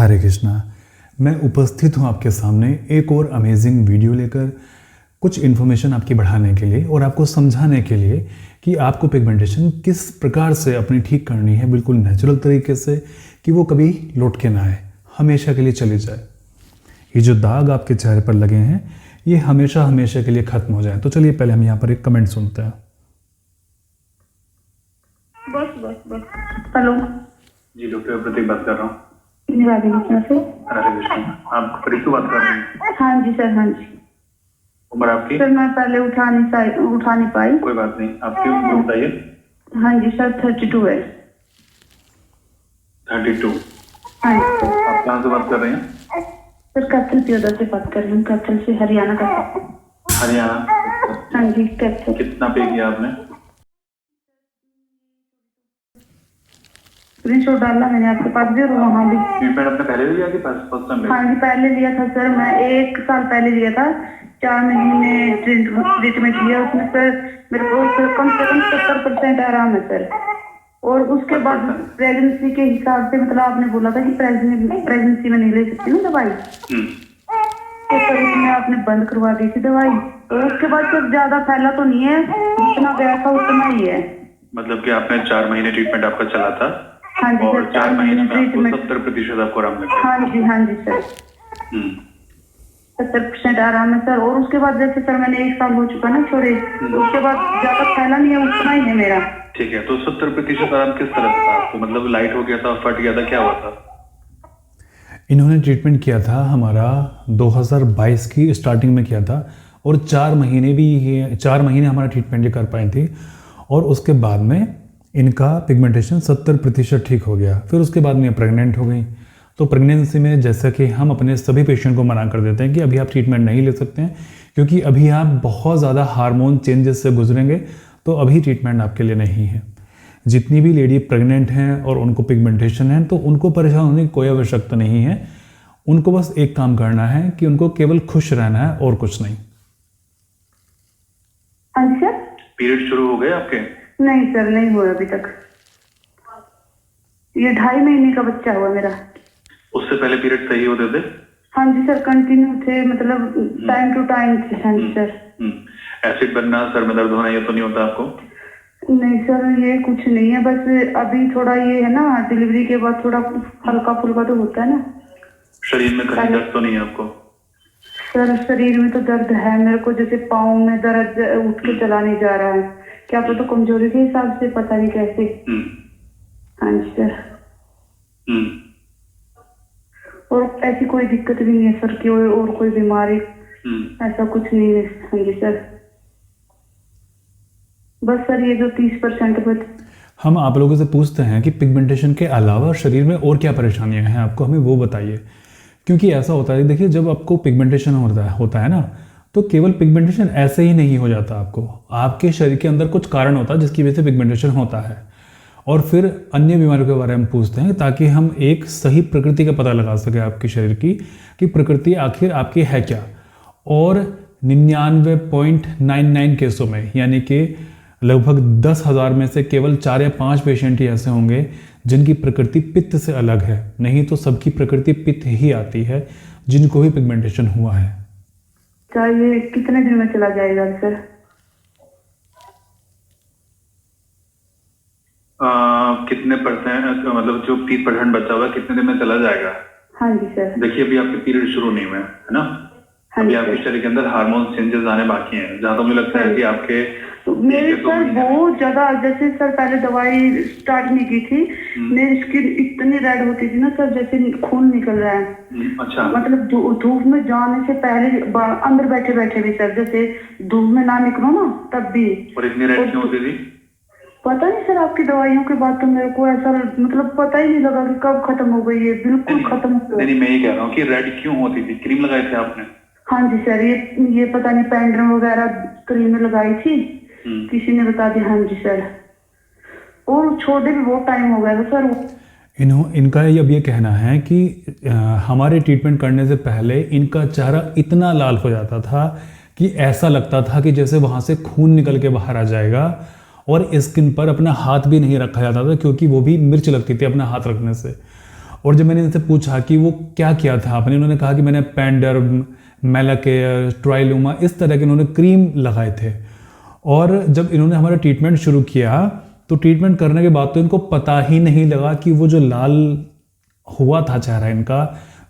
हरे कृष्णा। मैं उपस्थित हूँ आपके सामने एक और अमेजिंग वीडियो लेकर, कुछ इन्फॉर्मेशन आपकी बढ़ाने के लिए और आपको समझाने के लिए कि आपको पिगमेंटेशन किस प्रकार से अपनी ठीक करनी है, बिल्कुल नेचुरल तरीके से, कि वो कभी लौट के ना आए, हमेशा के लिए चले जाए। ये जो दाग आपके चेहरे पर लगे हैं ये हमेशा हमेशा के लिए ख़त्म हो जाए। तो चलिए पहले हम यहाँ पर एक कमेंट सुनते हैं। बस हेलो जी, डॉक्टर प्रतीक बात कर रहा हूँ। राधे कृष्णा से। राधे कृष्णा, आप फरीद से बात कर रहे हैं? हाँ जी सर, हाँ जी। उम्र आपकी? सर मैं पहले उठा नहीं पाई। कोई बात नहीं, आपकी उम्र बताइए। हाँ जी सर, 32 है। 32? हाँ जी सर। आप कहाँ से बात कर रहे हैं? सर कैथल पियोदा से बात कर रही हूँ, कैथल से, हरियाणा का। हरियाणा? हाँ जी कैथल। कितना पे किया आपने? स्क्रीनशॉट डालना मैंने आपके पास भी और वहाँ भी। ट्रीटमेंट आपने पहले भी लिया कि फर्स्ट टाइम? हाँ जी पहले लिया था सर, मैं 1 साल पहले लिया था। 4 महीने ट्रीटमेंट लिया, उसमें सर मेरे को कम से कम 70% आराम है सर। और उसके बाद प्रेगनेंसी के हिसाब से, मतलब आपने बोला था कि प्रेगनेंसी में नहीं ले सकती ना दवाई, तो सर उसमें आपने बंद करवा दी थी दवाई। तो उसके बाद सर ज्यादा फैला तो नहीं है, जितना गया था उतना ही है। मतलब कि आपने 4 महीने ट्रीटमेंट आपका चला था? हाँ जी और सर, 4 महीने में आपको ट्रीटमेंट। 70% आपको आराम लगा? हाँ जी सर, 70% आराम है सर। और उसके बाद जैसे सर मैंने 1 साल हो चुका ना छोड़े, उसके बाद ज्यादा फैला नहीं है, उतना ही है मेरा। ठीक है, तो 70% आराम किस तरह था आपको? मतलब लाइट हो गया था, फट गया था, क्या हुआ था? इन्होंने ट्रीटमेंट किया था हमारा 2022 की स्टार्टिंग में किया था, और 4 महीने हमारा ट्रीटमेंट ये कर पाई थी। और उसके बाद में इनका पिगमेंटेशन 70% ठीक हो गया। फिर उसके बाद में प्रेग्नेंट हो गई। तो प्रेगनेंसी में जैसा कि हम अपने सभी पेशेंट को मना कर देते हैं कि अभी आप ट्रीटमेंट नहीं ले सकते हैं, क्योंकि अभी आप बहुत ज़्यादा हार्मोन चेंजेस से गुजरेंगे, तो अभी ट्रीटमेंट आपके लिए नहीं है। जितनी भी लेडी प्रेग्नेंट हैं और उनको पिगमेंटेशन है, तो उनको परेशान होने की कोई आवश्यकता नहीं है। उनको बस एक काम करना है कि उनको केवल खुश रहना है और कुछ नहीं। हाँ जी सर। पीरियड शुरू हो गए आपके? नहीं सर, नहीं हुआ अभी तक। ये 2.5 महीने का बच्चा हुआ मेरा। उससे पहले पीरियड सही होते थे? हाँ जी सर, कंटिन्यू थे, मतलब टाइम टू टाइम थे। हाँ जी सर। एसिड बनना, सर में दर्द होना, ये तो नहीं होता आपको? नहीं सर, ये कुछ नहीं है, बस अभी थोड़ा ये है ना, डिलीवरी के बाद थोड़ा हल्का फुल्का तो होता है ना। शरीर में कहीं दर्द तो नहीं है आपको? सर शरीर में तो दर्द है मेरे को, जैसे पाँव में दर्द, उठ के चला नहीं जा रहा है, क्या पता कमजोरी के हिसाब से, पता नहीं कैसे। हाँ जी सर। और ऐसी कोई दिक्कत भी नहीं है सर की, और कोई बीमारी ऐसा कुछ नहीं है। हाँ जी सर, बस सर ये जो 30% हम आप लोगों से पूछते हैं कि पिगमेंटेशन के अलावा शरीर में और क्या परेशानियां हैं आपको, हमें वो बताइए। क्योंकि ऐसा होता है, देखिए, जब आपको पिगमेंटेशन होता है ना, तो केवल पिगमेंटेशन ऐसे ही नहीं हो जाता। आपके शरीर के अंदर कुछ कारण होता है जिसकी वजह से पिगमेंटेशन होता है। और फिर अन्य बीमारियों के बारे में पूछते हैं ताकि हम एक सही प्रकृति का पता लगा सकें आपके शरीर की, कि प्रकृति आखिर आपकी है क्या। और 99.99 केसों में, यानी कि लगभग 10,000 में से केवल 4 या 5 पेशेंट ही ऐसे होंगे जिनकी प्रकृति पित्त से अलग है। नहीं तो सबकी प्रकृति पित्त ही आती है जिनको भी पिगमेंटेशन हुआ है। क्या ये कितने दिन में चला जाएगा सर? कितने परसेंट, मतलब जो 30% बचा हुआ कितने दिन में चला जाएगा? हाँ जी सर। देखिए, अभी आपके पीरियड शुरू नहीं हुए है ना? हाँ अभी जी आपके शरीर के अंदर हार्मोन चेंजेस आने बाकी हैं। जहाँ तो मुझे लगता है कि आपके मेरे सर बहुत ज्यादा, जैसे सर पहले दवाई स्टार्ट नहीं की थी, मेरी स्किन इतनी रेड होती थी ना सर, जैसे खून निकल रहा है। अच्छा। मतलब धूप में जाने से पहले, अंदर बैठे बैठे भी सर, जैसे धूप में ना निकलो ना तब भी। और इतनी रेड क्यों होती थी? पता नहीं सर, आपकी दवाइयों के बाद तो मेरे को ऐसा, मतलब पता ही नहीं लगा कि कब खत्म हो गई है, बिल्कुल खत्म हो गई। नहीं, मैं ये कह रहा हूँ कि रेड क्यों होती थी? क्रीम लगाई थी आपने? हाँ जी सर, ये पता नहीं पैंड्रम वगैरह क्रीम लगाई थी, किसी ने बता दी। हाँ जी सर, और छोड़े भी बहुत टाइम हो गया था सर। इनका अब ये कहना है कि हमारे ट्रीटमेंट करने से पहले इनका चेहरा इतना लाल हो जाता था कि ऐसा लगता था कि जैसे वहाँ से खून निकल के बाहर आ जाएगा। और स्किन पर अपना हाथ भी नहीं रखा जाता था, क्योंकि वो भी मिर्च लगती थी अपना हाथ रखने से। और जब मैंने इनसे पूछा कि वो क्या किया था आपने, इन्होंने कहा कि मैंने पैंडर्म, मेलाकेयर, ट्राइलुमा, इस तरह के इन्होंने क्रीम लगाए थे। और जब इन्होंने हमारा ट्रीटमेंट शुरू किया तो ट्रीटमेंट करने के बाद तो इनको पता ही नहीं लगा कि वो जो लाल हुआ था चेहरा इनका,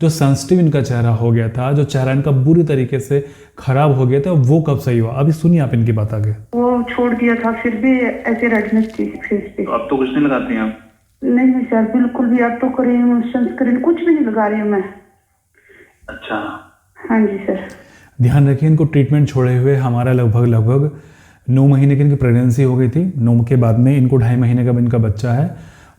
जो सेंसिटिव इनका चेहरा हो गया था, जो चेहरा इनका बुरी तरीके से खराब हो गया था, वो कब सही हुआ। अभी सुनिए आप इनकी बात आगे। वो छोड़ दिया था, फिर भी ऐसे रेडनेस थी फेस पे। तो अब तो कुछ नहीं लगाती हैं आप? नहीं सर, बिल्कुल भी। अब तो क्रीम, सनस्क्रीन कुछ भी नहीं लगा रही हूँ मैं। अच्छा। हाँ जी सर। ध्यान रखिए, इनको ट्रीटमेंट छोड़े हुए हमारा लगभग 9 महीने की इनकी प्रेगनेंसी हो गई थी। 9 के बाद में इनको 2.5 महीने का इनका बच्चा है,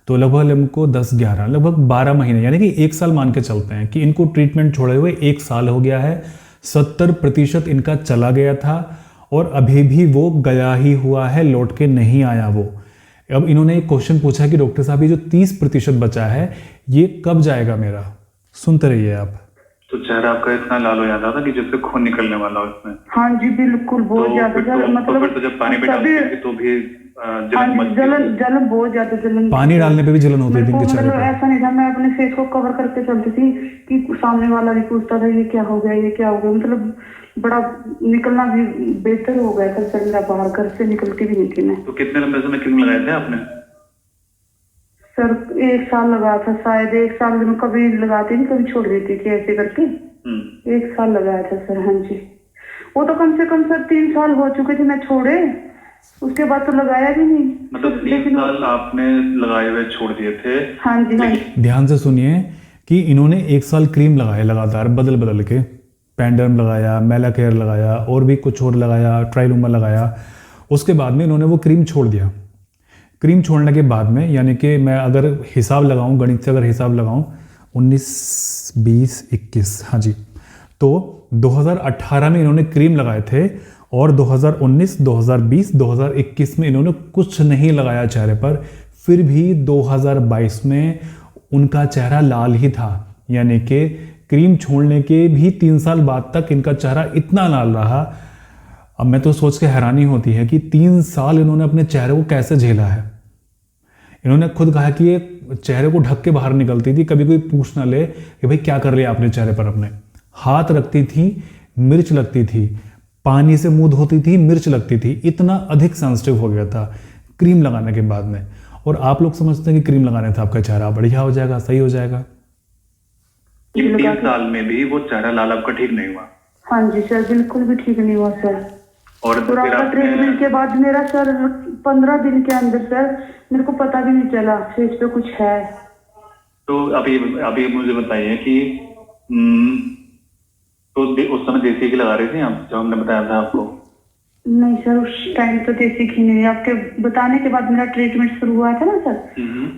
तो लगभग इनको 10-11 लगभग 12 महीने यानी कि 1 साल मान के चलते हैं कि इनको ट्रीटमेंट छोड़े हुए 1 साल हो गया है। 70% इनका चला गया था और अभी भी वो गया ही हुआ है, लौट के नहीं आया वो। अब इन्होंने एक क्वेश्चन पूछा कि डॉक्टर साहब ये जो 30% बचा है ये कब जाएगा मेरा। सुनते रहिए आप। तो चेहरा आपका इतना लाल हो जाता था कि जैसे खून निकलने वाला हो इसमें? हाँ जी बिल्कुल, बहुत तो ज्यादा फिर सर। तो मतलब फिर तो जब पानी पे सभी- डालते थे तो भी हाँ जलन जी, मचती थी। जलन बहुत ज्यादा जलन। पानी डालने पे भी जलन होती मेरे थी को इनके चेहरे मतलब पर। ऐसा नहीं था, मैं अपने फेस को कवर करके चलती थी कि सामने वाला भी पूछता था ये क्या हो गया, ये क्या हो गया। मतलब बड़ा निकलना भी बेहतर हो गया था सर मेरा, बाहर घर से निकलती भी नहीं थी मैं। तो कितने लंबे समय क्रीम लगाए थे आपने? सर 1 साल लगा था शायद। 1 साल में कभी लगाती नहीं, कभी छोड़ देती थी ऐसे करके। 1 साल लगाया था सर। हाँ जी, वो तो कम से कम सर 3 साल हो चुके थे मैं छोड़े, उसके बाद तो लगाया भी नहीं। मतलब 3 साल आपने लगाए हुए छोड़ दिए थे? हाँ जी हाँ जी। ध्यान से सुनिए कि इन्होंने 1 साल क्रीम लगाए लगातार बदल बदल के, पैंडर्म लगाया, मेलाकेयर लगाया और भी कुछ और लगाया, ट्राइलुमा लगाया। उसके बाद में इन्होंने वो क्रीम छोड़ दिया। क्रीम छोड़ने के बाद में यानी कि मैं अगर हिसाब लगाऊं, गणित से अगर हिसाब लगाऊं, 19, 20, 21, हाँ जी, तो 2018 में इन्होंने क्रीम लगाए थे और 2019, 2020, 2021 में इन्होंने कुछ नहीं लगाया चेहरे पर। फिर भी 2022 में उनका चेहरा लाल ही था, यानी कि क्रीम छोड़ने के भी 3 साल बाद तक इनका चेहरा इतना लाल रहा। अब मैं तो सोच के हैरानी होती है कि 3 साल इन्होंने अपने चेहरे को कैसे झेला है। इन्होंने खुद कहा कि ये चेहरे को ढक के बाहर निकलती थी, कभी कोई पूछ ना ले कि भाई क्या कर रही है आपने चेहरे पर। अपने हाथ रखती थी, मिर्च लगती थी, पानी से मुंह धोती थी, मिर्च लगती थी। इतना अधिक सेंसिटिव हो गया था क्रीम लगाने के बाद में। और आप लोग समझते हैं कि क्रीम लगाने से आपका चेहरा बढ़िया हो जाएगा, सही हो जाएगा। ये 3 साल में भी वो चेहरा लाल आपका ठीक नहीं हुआ? हाँ जी सर, बिल्कुल भी ठीक नहीं हुआ सर। और पूरा फिर ट्रीटमेंट के बाद मेरा सर 15 दिन के अंदर सर मेरे को पता भी नहीं चला फेस पे कुछ है। तो अभी मुझे बताइए कि तो उस समय देसी घी लगा रही थी आप, जब हमने बताया था आपको? नहीं सर, उस टाइम तो देसी घी नहीं। आपके बताने के बाद मेरा ट्रीटमेंट शुरू हुआ था ना सर,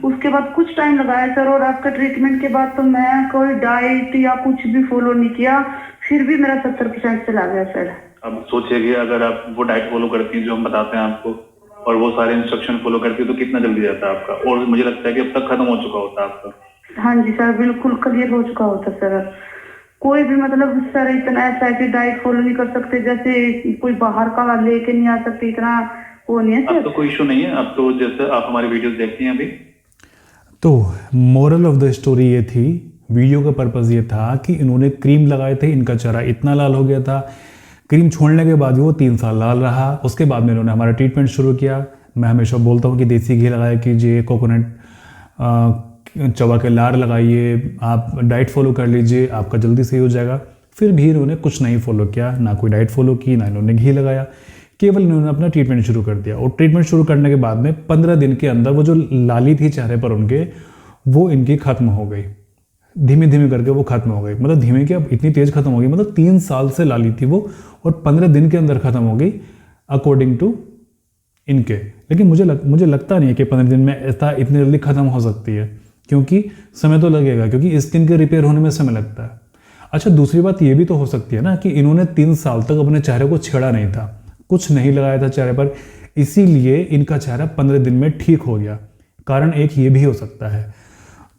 उसके बाद कुछ टाइम लगाया सर। और आपका ट्रीटमेंट के बाद तो मैं कोई डाइट या कुछ भी फॉलो नहीं किया, फिर भी मेरा 70% चला गया सर। अब सोचिए कि अगर आप वो डाइट फॉलो करती हैं जो हम बताते हैं आपको, और वो सारे इंस्ट्रक्शन फॉलो करती है, तो कितना जल्दी जाता है आपका। और मुझे लगता है कि अब तक खत्म हो चुका होता आपका। हाँ जी सर, बिल्कुल क्लियर हो चुका होता सर। कोई भी मतलब सर इतना ऐसा है कि डाइट फॉलो नहीं कर सकते, जैसे कोई बाहर का लेके नहीं आ सकते, इतना वो नहीं है अब सर। तो कोई इशू नहीं है। अब तो जैसे आप हमारी वीडियोस देखती हैं अभी, तो मोरल ऑफ द स्टोरी ये थी, वीडियो का पर्पज़ ये था कि इन्होंने क्रीम लगाए थे, इनका चेहरा इतना लाल हो गया था। क्रीम छोड़ने के बाद भी वो 3 साल लाल रहा। उसके बाद में इन्होंने हमारा ट्रीटमेंट शुरू किया। मैं हमेशा बोलता हूँ कि देसी घी लगाया कीजिए, कोकोनट चबा के लार लगाइए, आप डाइट फॉलो कर लीजिए, आपका जल्दी सही हो जाएगा। फिर भी इन्होंने कुछ नहीं फॉलो किया, ना कोई डाइट फॉलो की, ना इन्होंने घी लगाया, केवल इन्होंने अपना ट्रीटमेंट शुरू कर दिया। और ट्रीटमेंट शुरू करने के बाद में 15 दिन के अंदर वो जो लाली थी चेहरे पर उनके, वो इनकी खत्म हो गई। धीमे धीमे करके वो खत्म हो गई। मतलब धीमे क्या, इतनी तेज खत्म हो गई, मतलब 3 साल से लाली थी वो और 15 दिन के अंदर खत्म हो गई अकॉर्डिंग टू इनके। लेकिन मुझे लगता नहीं है कि 15 दिन में ऐसा इतनी जल्दी खत्म हो सकती है, क्योंकि समय तो लगेगा, क्योंकि स्किन के रिपेयर होने में समय लगता है। अच्छा, दूसरी बात ये भी तो हो सकती है ना कि इन्होंने 3 साल तक अपने चेहरे को छेड़ा नहीं था, कुछ नहीं लगाया था चेहरे पर, इसीलिए इनका चेहरा 15 दिन में ठीक हो गया। कारण एक ये भी हो सकता है।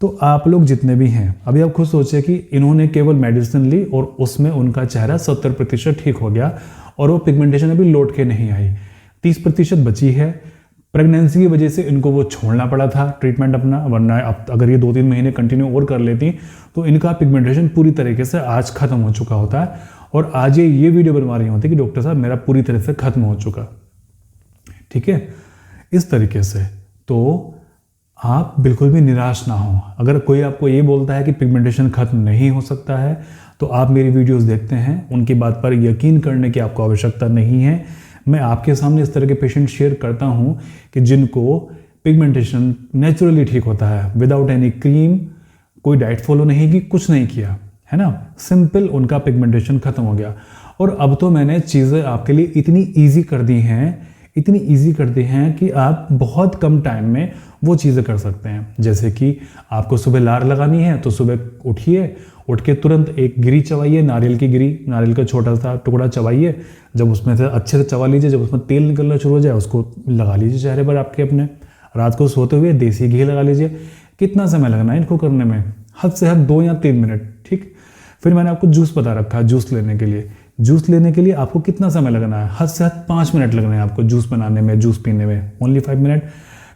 तो आप लोग जितने भी हैं, अभी आप खुद सोचिए कि इन्होंने केवल मेडिसिन ली और उसमें उनका चेहरा 70% ठीक हो गया और वो पिगमेंटेशन अभी लौट के नहीं आई। 30% बची है। प्रेगनेंसी की वजह से इनको वो छोड़ना पड़ा था ट्रीटमेंट अपना, वरना अब अगर ये 2-3 महीने कंटिन्यू और कर लेती तो इनका पिगमेंटेशन पूरी तरीके से आज ख़त्म हो चुका होता है, और आज ये वीडियो बनवा रही होती कि डॉक्टर साहब मेरा पूरी तरह से ख़त्म हो चुका। ठीक है, इस तरीके से तो आप बिल्कुल भी निराश ना हो। अगर कोई आपको ये बोलता है कि पिगमेंटेशन ख़त्म नहीं हो सकता है, तो आप मेरी वीडियोस देखते हैं, उनकी बात पर यकीन करने की आपको आवश्यकता नहीं है। मैं आपके सामने इस तरह के पेशेंट शेयर करता हूं कि जिनको पिगमेंटेशन नेचुरली ठीक होता है, विदाउट एनी क्रीम, कोई डाइट फॉलो नहीं की, कुछ नहीं किया, है ना, सिंपल उनका पिगमेंटेशन ख़त्म हो गया। और अब तो मैंने चीज़ें आपके लिए इतनी ईजी कर दी हैं कि आप बहुत कम टाइम में वो चीज़ें कर सकते हैं। जैसे कि आपको सुबह लार लगानी है तो सुबह उठिए, उठ के तुरंत एक गिरी चबाइए, नारियल की गिरी, नारियल का छोटा सा टुकड़ा चबाइए, जब उसमें से अच्छे से चबा लीजिए, जब उसमें तेल निकलना शुरू हो जाए उसको लगा लीजिए चेहरे पर आपके अपने। रात को सोते हुए देसी घी लगा लीजिए। कितना समय लगना है इनको करने में? हद से हद 2 या 3 मिनट। ठीक, फिर मैंने आपको जूस बता रखा है, जूस लेने के लिए आपको कितना समय लगना है? हद से हद 5 मिनट लगना है आपको जूस बनाने में, जूस पीने में, ओनली 5 मिनट।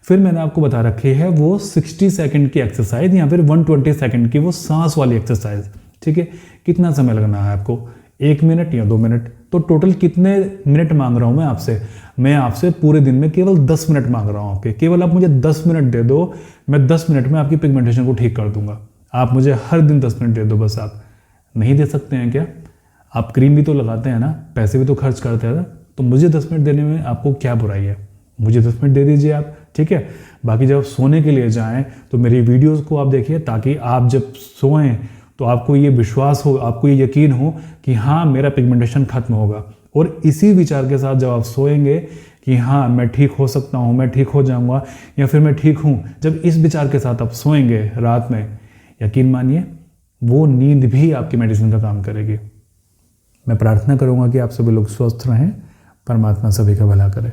फिर मैंने आपको बता रखी है वो 60 सेकंड की एक्सरसाइज या फिर 120 सेकंड की वो सांस वाली एक्सरसाइज। ठीक है, कितना समय लगना है आपको? 1 मिनट या 2 मिनट। तो टोटल कितने मिनट मांग रहा हूं मैं आपसे? मैं आपसे पूरे दिन में केवल 10 मिनट मांग रहा हूं आपके। केवल आप मुझे 10 मिनट दे दो, मैं 10 मिनट में आपकी पिगमेंटेशन को ठीक कर दूंगा। आप मुझे हर दिन 10 मिनट दे दो बस। आप नहीं दे सकते हैं क्या? आप क्रीम भी तो लगाते हैं ना, पैसे भी तो खर्च करते हैं ना, तो मुझे 10 मिनट देने में आपको क्या बुराई है? मुझे 10 मिनट दे दीजिए आप। ठीक है, बाकी जब आप सोने के लिए जाएं तो मेरी वीडियोस को आप देखिए, ताकि आप जब सोएं तो आपको ये विश्वास हो, आपको ये यकीन हो कि हाँ मेरा पिगमेंटेशन खत्म होगा। और इसी विचार के साथ जब आप सोएंगे कि हाँ मैं ठीक हो सकता हूँ, मैं ठीक हो जाऊँगा, या फिर मैं ठीक हूँ, जब इस विचार के साथ आप सोएंगे रात में, यकीन मानिए वो नींद भी आपकी मेडिसिन का काम करेगी। मैं प्रार्थना करूँगा कि आप सभी लोग स्वस्थ रहें, परमात्मा सभी का भला करे।